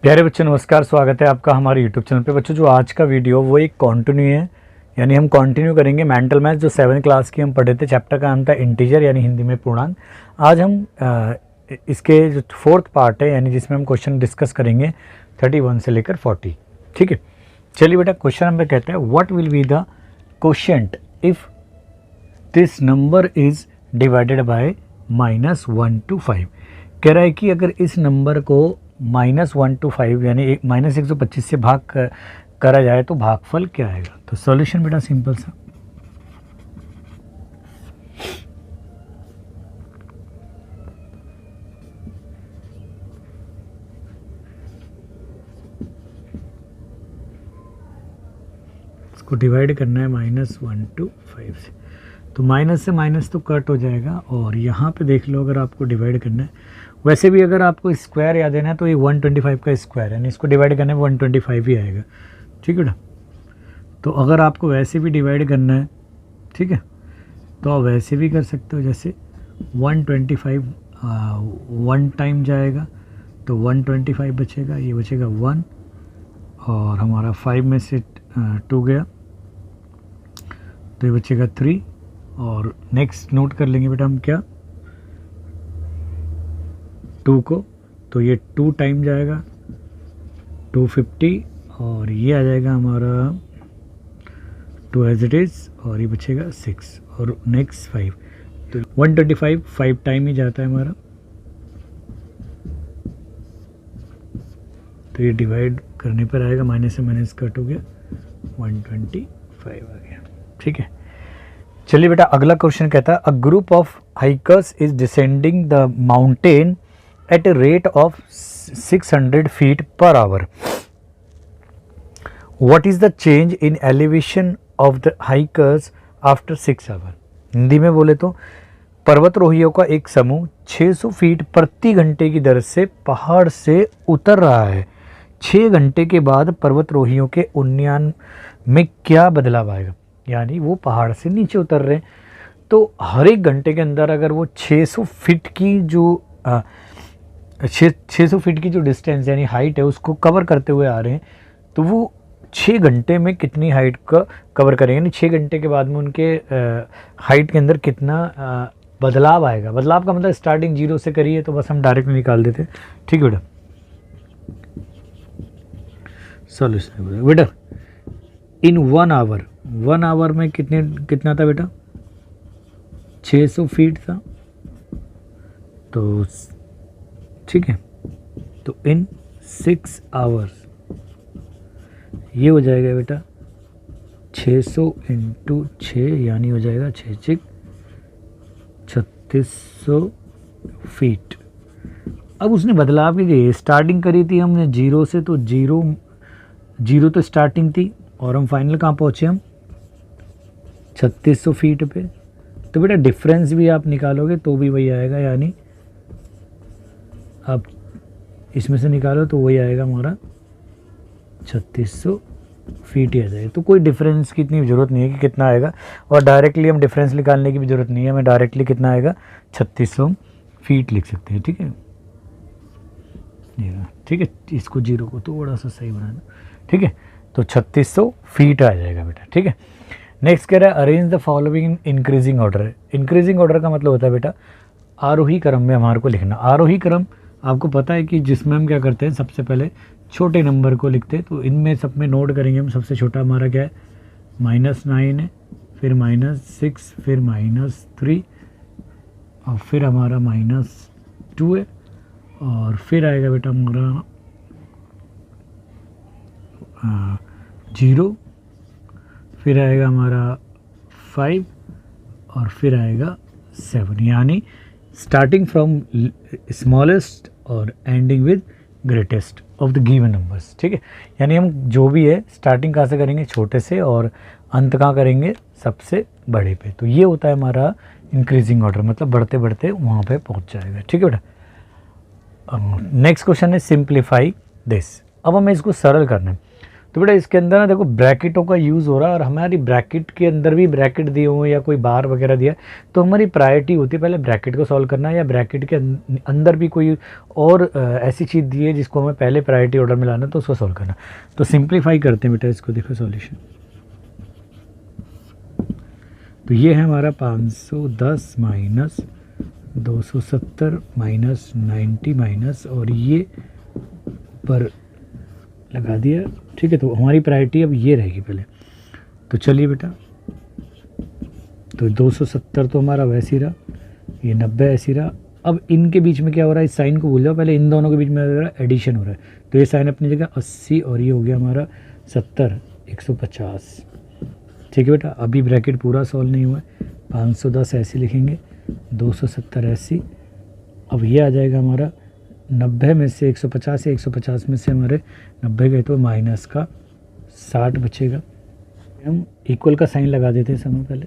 प्यारे बच्चों नमस्कार, स्वागत है आपका हमारे यूट्यूब चैनल पे। बच्चों जो आज का वीडियो वो एक कंटिन्यू है, यानी हम कंटिन्यू करेंगे मेंटल मैथ जो 7 क्लास की हम पढ़े थे। चैप्टर का नाम था इंटीजर यानी हिंदी में पूर्णांक। आज हम इसके जो फोर्थ पार्ट है यानी जिसमें हम क्वेश्चन डिस्कस करेंगे 31 से लेकर 40। ठीक है, चलिए बेटा क्वेश्चन नंबर कहता है what will be the quotient if this number is divided by -1 to 5। कह रहा है कि अगर इस नंबर को -1 to 5 यानी -125 से भाग करा जाए तो भागफल क्या आएगा। तो सॉल्यूशन बेटा सिंपल सा, इसको डिवाइड करना है -1 to 5 से, तो माइनस से माइनस तो कट हो जाएगा। और यहाँ पे देख लो, अगर आपको डिवाइड करना है, वैसे भी अगर आपको स्क्वायर याद है ना तो ये 125 का स्क्वायर है, यानी इसको डिवाइड करने में 125 ही आएगा। ठीक है ना, तो अगर आपको वैसे भी डिवाइड करना है, ठीक है, तो आप वैसे भी कर सकते हो। जैसे 125 1 टाइम जाएगा तो 125 बचेगा, ये बचेगा 1 और हमारा 5 में से 2 गया तो ये बचेगा 3। और नेक्स्ट नोट कर लेंगे बेटा हम क्या, 2 को, तो ये 2 टाइम जाएगा 250 और ये आ जाएगा हमारा 2 एज इट इज़ और ये बचेगा 6 और नेक्स्ट 5। तो 125 5 टाइम ही जाता है हमारा, तो ये डिवाइड करने पर आएगा, माइनस से माइनस कट हो गया, 125 आ गया। ठीक है, चलिए बेटा अगला क्वेश्चन कहता है a group of hikers is descending the mountain at a rate of 600 feet per hour. What is the change in elevation of the hikers after 6 hour. Hindi में बोले तो पर्वतरोहियों का एक समूह 600 फीट प्रति घंटे की दर से पहाड़ से उतर रहा है। 6 घंटे के बाद पर्वतरोहियों के उन्नयन में क्या बदलाव आएगा। यानी वो पहाड़ से नीचे उतर रहे हैं, तो हर एक घंटे के अंदर अगर वो 600 फीट की जो 600 फीट की जो डिस्टेंस यानी हाइट है उसको कवर करते हुए आ रहे हैं, तो वो 6 घंटे में कितनी हाइट का कवर करेंगे, यानी 6 घंटे के बाद में उनके हाइट के अंदर कितना बदलाव आएगा। बदलाव का मतलब स्टार्टिंग 0 से करिए तो बस हम डायरेक्ट निकाल देते। ठीक है बेटा, सॉल्यूशन बेटा इन 1 आवर में कितना था बेटा, 600 फीट था, तो ठीक है, तो इन 6 आवर्स ये हो जाएगा बेटा 600 इंटू 6 यानी हो जाएगा 3600 फीट। अब उसने बदलाव की दिए, स्टार्टिंग करी थी हमने 0 से, तो 0 तो स्टार्टिंग थी और हम फाइनल कहाँ पहुँचे, हम 3600 फीट पे। तो बेटा डिफरेंस भी आप निकालोगे तो भी वही आएगा, यानी आप इसमें से निकालो तो वही आएगा हमारा 3600 फीट ही आ जाएगा। तो कोई डिफरेंस की इतनी ज़रूरत नहीं है कि कितना आएगा, और डायरेक्टली हम डिफरेंस निकालने की भी ज़रूरत नहीं है, हमें डायरेक्टली कितना आएगा 3600 फीट लिख सकते हैं। ठीक है, ठीक है, इसको 0 को थोड़ा सा सही बनाना। ठीक है, तो 3600 फीट आ जाएगा बेटा। ठीक है, नेक्स्ट कह रहा है arrange the following in increasing order. Increasing order का मतलब होता है बेटा आरोही क्रम में हमारे को लिखना। आरोही क्रम आपको पता है कि जिसमें हम क्या करते हैं, सबसे पहले छोटे नंबर को लिखते हैं, तो इनमें सब में नोट करेंगे हम। सबसे छोटा हमारा क्या है, -9 है, फिर -6, फिर -3 और फिर हमारा -2 है, और फिर आएगा बेटा हमारा 0, फिर आएगा हमारा 5 और फिर आएगा 7, यानी स्टार्टिंग फ्रॉम स्मॉलेस्ट और ending with greatest of the given numbers. ठीक है, यानी हम जो भी है स्टार्टिंग कहाँ से करेंगे, छोटे से, और अंत कहाँ करेंगे, सबसे बड़े पे। तो ये होता है हमारा इंक्रीजिंग ऑर्डर, मतलब बढ़ते बढ़ते वहाँ पे पहुँच जाएगा। ठीक है बेटा, नेक्स्ट क्वेश्चन है सिंप्लीफाई दिस। अब हमें इसको सरल करना है, तो बेटा इसके अंदर ना देखो ब्रैकेटों का यूज़ हो रहा है, और हमारी ब्रैकेट के अंदर भी ब्रैकेट दिए हुए या कोई बार वगैरह दिया, तो हमारी प्रायोरिटी होती है पहले ब्रैकेट को सॉल्व करना, या ब्रैकेट के अंदर भी कोई और ऐसी चीज़ दी है जिसको हमें पहले प्रायोरिटी ऑर्डर में लाना, तो उसको सॉल्व करना। तो सिंप्लीफाई करते हैं बेटा इसको, देखो सॉल्यूशन। तो ये है हमारा 510 माइनस 270 माइनस 90 माइनस, और ये पर लगा दिया, ठीक है। तो हमारी प्रायोरिटी अब ये रहेगी पहले। तो चलिए बेटा, तो 270 तो हमारा वैसे ही रहा, ये 90 ऐसे ही रहा। अब इनके बीच में क्या हो रहा है, इस साइन को भूल जाओ, पहले इन दोनों के बीच में हो रहा है एडिशन हो रहा है। तो ये साइन अपनी जगह 80, और ये हो गया हमारा 70, 150, ठीक है बेटा। अभी ब्रैकेट पूरा सॉल्व नहीं हुआ है, 510 ऐसे लिखेंगे, 270 ऐसी। अब ये आ जाएगा हमारा 90 में से 150 है, 150 में से हमारे 90 गए तो माइनस का 60 बचेगा। हम इक्वल का साइन लगा देते हैं समय पहले।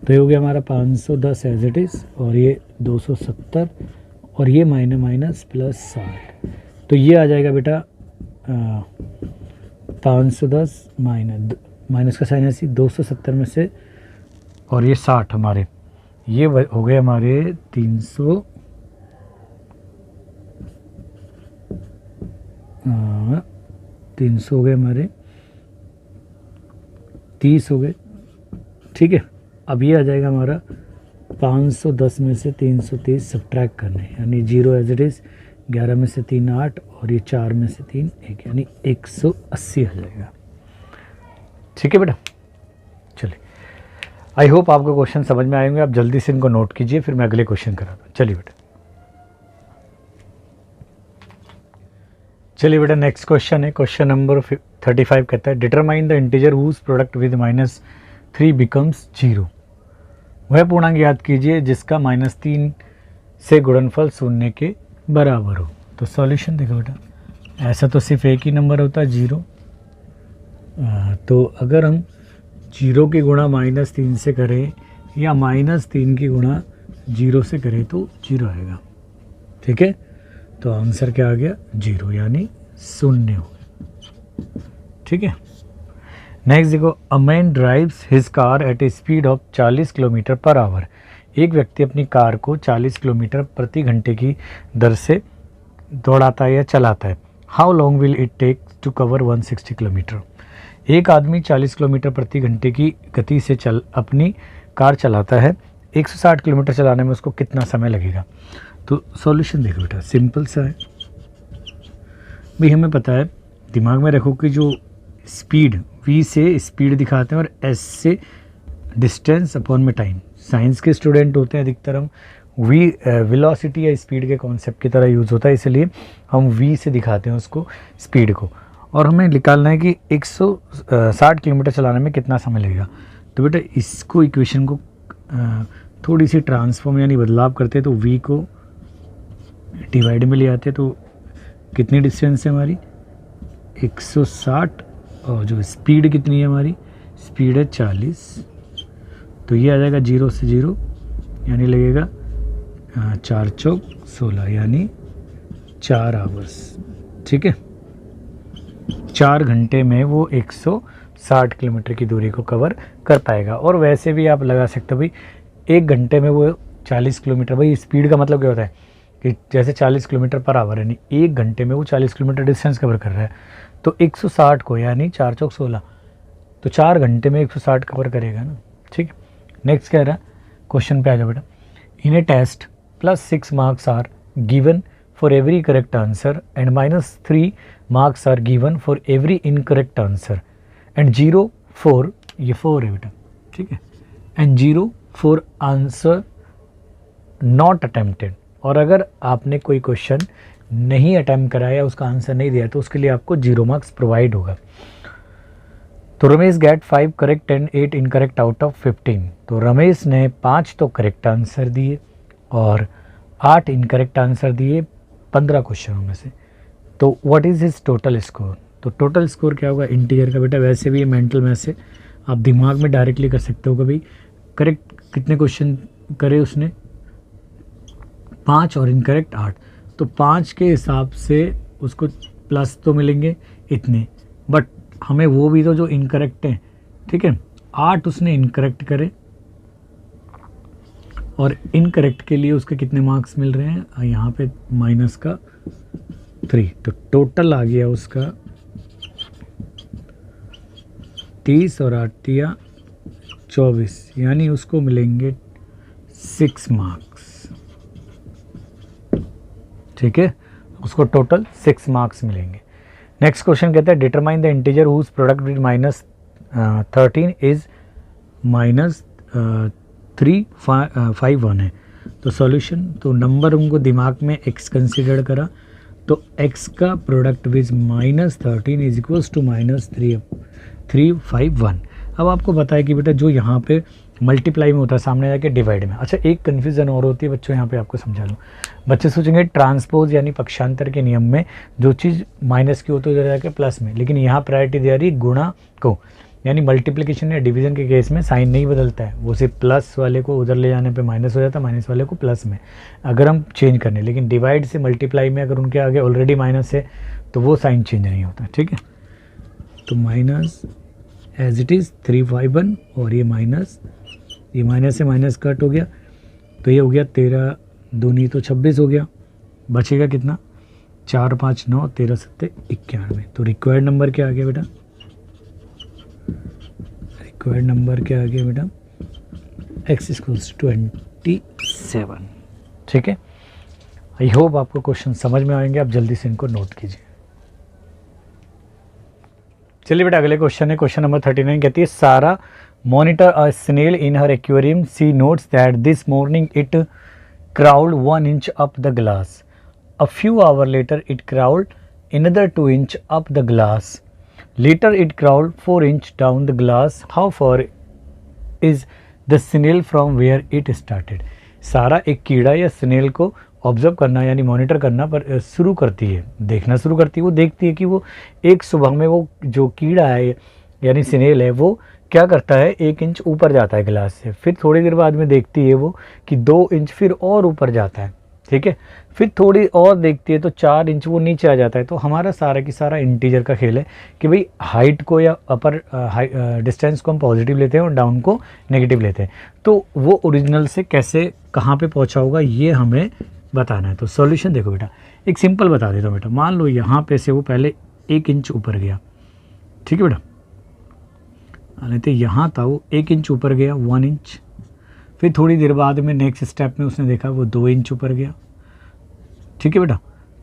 तो ये हो गया हमारा 510 एज इट इज़, और ये 270, और ये माइनस प्लस 60। तो ये आ जाएगा बेटा 510 माइनस का साइन ऐसी 270 में से, और ये 60 हमारे, ये हो गए हमारे 300 300 हो गए हमारे, 30 हो गए, ठीक है। अब ये आ जाएगा हमारा 510 में से 330 सब्ट्रैक्ट करने, यानी 0 एज इट इज़, 11 में से 3 8, और ये 4 में से 3 1, यानी 180 आ जाएगा, ठीक है बेटा। चलिए, आई होप आपको क्वेश्चन समझ में आएंगे। आप जल्दी से इनको नोट कीजिए, फिर मैं अगले क्वेश्चन कराता हूँ। चलिए बेटा, चलिए बेटा नेक्स्ट क्वेश्चन है, क्वेश्चन नंबर 35 कहता है determine the integer whose product with -3 becomes 0। वह पूर्णांक याद कीजिए जिसका -3 से गुणनफल शून्य के बराबर हो। तो सॉल्यूशन देखो बेटा, ऐसा तो सिर्फ एक ही नंबर होता है 0। तो अगर हम 0 की गुणा -3 से करें, या -3 की गुणा 0 से करें, तो 0 आएगा, ठीक है। तो आंसर क्या आ गया, 0, यानी 0 हो गया, ठीक है। नेक्स्ट देखो, a man drives his car eight A speed of 40 kilometre per hour. एक व्यक्ति अपनी कार को 40 किलोमीटर प्रति घंटे की दर से दौड़ाता है या चलाता है। How long will it take to cover 160 kilometre. एक आदमी 40 किलोमीटर प्रति घंटे की गति से अपनी कार चलाता है, 160 किलोमीटर चलाने में उसको कितना समय लगेगा। तो सॉल्यूशन देखो बेटा, सिंपल सा है भाई, हमें पता है, दिमाग में रखो कि जो स्पीड v से स्पीड दिखाते हैं और s से डिस्टेंस अपॉन में टाइम। साइंस के स्टूडेंट होते हैं अधिकतर, हम वेलोसिटी या स्पीड के कॉन्सेप्ट की तरह यूज़ होता है, इसलिए हम v से दिखाते हैं उसको, स्पीड को। और हमें निकालना है कि 160 किलोमीटर चलाने में कितना समय लगेगा। तो बेटा इसको इक्वेशन को थोड़ी सी ट्रांसफॉर्म यानी बदलाव करते हैं, तो v को डिवाइड में ले आते हैं। तो कितनी डिस्टेंस है हमारी 160, और जो स्पीड कितनी है हमारी, स्पीड है 40। तो ये आ जाएगा 0 से 0, यानी लगेगा 4 चौक 16, यानी 4 आवर्स, ठीक है। 4 घंटे में वो 160 किलोमीटर की दूरी को कवर कर पाएगा। और वैसे भी आप लगा सकते हो भाई, 1 घंटे में वो 40 किलोमीटर, भाई स्पीड का मतलब क्या होता है कि जैसे 40 किलोमीटर पर आवर, यानी 1 घंटे में वो 40 किलोमीटर डिस्टेंस कवर कर रहा है। तो 160 को, यानी 4 चौक 16, तो 4 घंटे में 160 कवर करेगा ना, ठीक है। नेक्स्ट कह रहा है, क्वेश्चन पे आ जाओ बेटा। In a test +6 marks are given for every correct answer and -3 marks are given for every incorrect answer and 0 for, ये 4 है बेटा, ठीक है, and 0 for answer not attempted. और अगर आपने कोई क्वेश्चन नहीं अटैम्प्ट कराया, उसका आंसर नहीं दिया, तो उसके लिए आपको 0 मार्क्स प्रोवाइड होगा। तो Ramesh get 5 correct and 8 incorrect out of 15। तो रमेश ने 5 तो करेक्ट आंसर दिए और 8 इनकरेक्ट आंसर दिए 15 क्वेश्चनों में से। तो what is his total score. तो टोटल स्कोर क्या होगा इंटीजर का बेटा, वैसे भी ये मेंटल में से आप दिमाग में डायरेक्टली कर सकते हो कि भाई करेक्ट कितने क्वेश्चन करे उसने, 5 और इनकरेक्ट 8। तो 5 के हिसाब से उसको प्लस तो मिलेंगे इतने, बट हमें वो भी तो जो इनकरेक्ट हैं, ठीक है, 8 उसने इनकरेक्ट करे और इनकरेक्ट के लिए उसके कितने मार्क्स मिल रहे हैं, यहाँ पे माइनस का 3, तो टोटल आ गया उसका 30 और 8 या 24, यानी उसको मिलेंगे 6 मार्क्स, ठीक है, उसको टोटल 6 मार्क्स मिलेंगे। नेक्स्ट क्वेश्चन कहता है determine the integer whose product with -13 is -351 है। तो सॉल्यूशन, तो नंबर उनको दिमाग में x कंसिडर करा, तो x का product with -13 is equals to -351। अब आपको पता है कि बेटा जो यहाँ पे मल्टीप्लाई में होता है सामने जाके डिवाइड में। अच्छा, एक कन्फ्यूज़न और होती है बच्चों, यहाँ पे आपको समझा लूँ। बच्चे सोचेंगे ट्रांसपोज यानी पक्षांतर के नियम में जो चीज़ माइनस की होती है उधर जाके प्लस में, लेकिन यहाँ प्रायोरिटी दे रही गुणा को, यानी मल्टीप्लिकेशन या डिवीज़न के केस में साइन नहीं बदलता है, वो सिर्फ प्लस वाले को उधर ले जाने पे माइनस हो जाता है, माइनस वाले को प्लस में अगर हम चेंज करने। लेकिन डिवाइड से मल्टीप्लाई में अगर उनके आगे ऑलरेडी माइनस है तो वो साइन चेंज नहीं होता, ठीक है। तो माइनस एज इट इज़ 351 और ये माइनस से माइनस कट हो गया, तो ये हो गया 13 दूनी तो 26 हो गया, बचेगा कितना 4 5 9 13 7 91। तो रिक्वायर्ड नंबर क्या आ गया बेटा, रिक्वायर्ड नंबर क्या आ गया बेटा, x इक्वल्स 27, ठीक है। आई होप आपको क्वेश्चन समझ में आएंगे, आप जल्दी से इनको नोट कीजिए। चलिए बेटा अगले क्वेश्चन है, क्वेश्चन नंबर 39 कहती है Sarah monitor a snail in her aquarium, she notes that this morning it crawled 1 inch up the glass. A few hours later it crawled another 2 inch up the glass. Later it crawled 4 inch down the glass. How far is the snail from where it started? सारा एक कीड़ा या snail को observe करना यानी monitor करना पर शुरू करती है, देखना शुरू करती है। वो देखती है कि वो एक सुबह में वो जो कीड़ा है यानी स्नेल है वो क्या करता है 1 इंच ऊपर जाता है गिलास से, फिर थोड़ी देर बाद में देखती है वो कि 2 इंच फिर और ऊपर जाता है, ठीक है, फिर थोड़ी और देखती है तो 4 इंच वो नीचे आ जाता है। तो हमारा सारा की सारा इंटीजर का खेल है कि भाई हाइट को या अपर डिस्टेंस को हम पॉजिटिव लेते हैं और डाउन को नेगेटिव लेते हैं, तो वो ओरिजिनल से कैसे कहाँ पे पहुँचा होगा ये हमें बताना है। तो सॉल्यूशन देखो बेटा, एक सिंपल बता देता हूँ बेटा, मान लो यहाँ पे से वो पहले 1 इंच ऊपर गया, ठीक है बेटा, तो यहाँ था वो 1 इंच ऊपर गया 1 इंच, फिर थोड़ी देर बाद में नेक्स्ट स्टेप में उसने देखा वो 2 इंच ऊपर गया, ठीक है बेटा,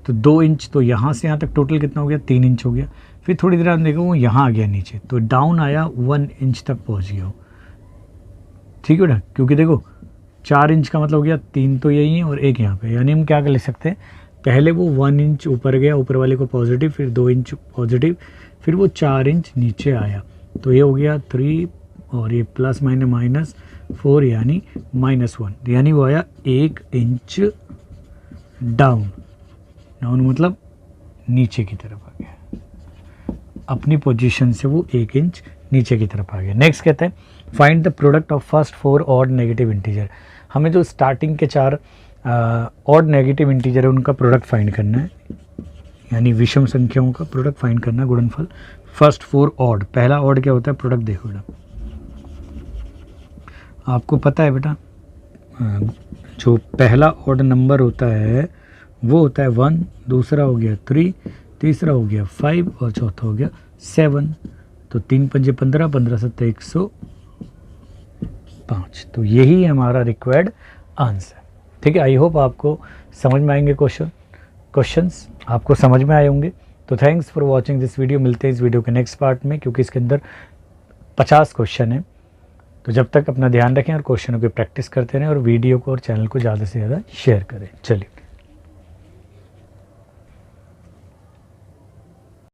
तो 2 इंच, तो यहाँ से यहाँ तक टोटल कितना हो गया 3 इंच हो गया, फिर थोड़ी देर बाद देखा वो यहाँ आ गया नीचे, तो डाउन आया 1 इंच तक पहुँच गया, ठीक है बेटा, क्योंकि देखो 4 इंच का मतलब हो गया 3 तो यही है और 1 यहाँ पे, यानी हम क्या कर ले सकते हैं, पहले वो 1 इंच ऊपर गया ऊपर वाले को पॉजिटिव, फिर 2 इंच पॉजिटिव, फिर वो 4 इंच नीचे आया, तो ये हो गया 3 और ये प्लस माइनस 4 यानी -1, यानी वो आया 1 इंच डाउन, डाउन मतलब नीचे की तरफ आ गया, अपनी पोजीशन से वो 1 इंच नीचे की तरफ आ गया। नेक्स्ट कहते हैं find the product of first 4 odd negative integer. हमें जो स्टार्टिंग के 4 ऑड नेगेटिव इंटीजर है उनका प्रोडक्ट फाइंड करना है, यानी विषम संख्याओं का प्रोडक्ट फाइंड करना, गुणनफल फर्स्ट 4 ऑड। पहला ऑड क्या होता है, प्रोडक्ट देखो बेटा, आपको पता है बेटा जो पहला ऑड नंबर होता है वो होता है 1, दूसरा हो गया 3, तीसरा हो गया 5 और चौथा हो गया 7, तो 3 पंजे 15, 15 7 105, तो यही हमारा रिक्वायर्ड आंसर, ठीक है। आई होप आपको समझ में आएंगे क्वेश्चंस आपको समझ में आए होंगे। तो thanks for watching this video, मिलते हैं इस वीडियो के नेक्स्ट पार्ट में, क्योंकि इसके अंदर 50 क्वेश्चन है। तो जब तक अपना ध्यान रखें और क्वेश्चनों की प्रैक्टिस करते रहें और वीडियो को और चैनल को ज़्यादा से ज़्यादा शेयर करें। चलिए।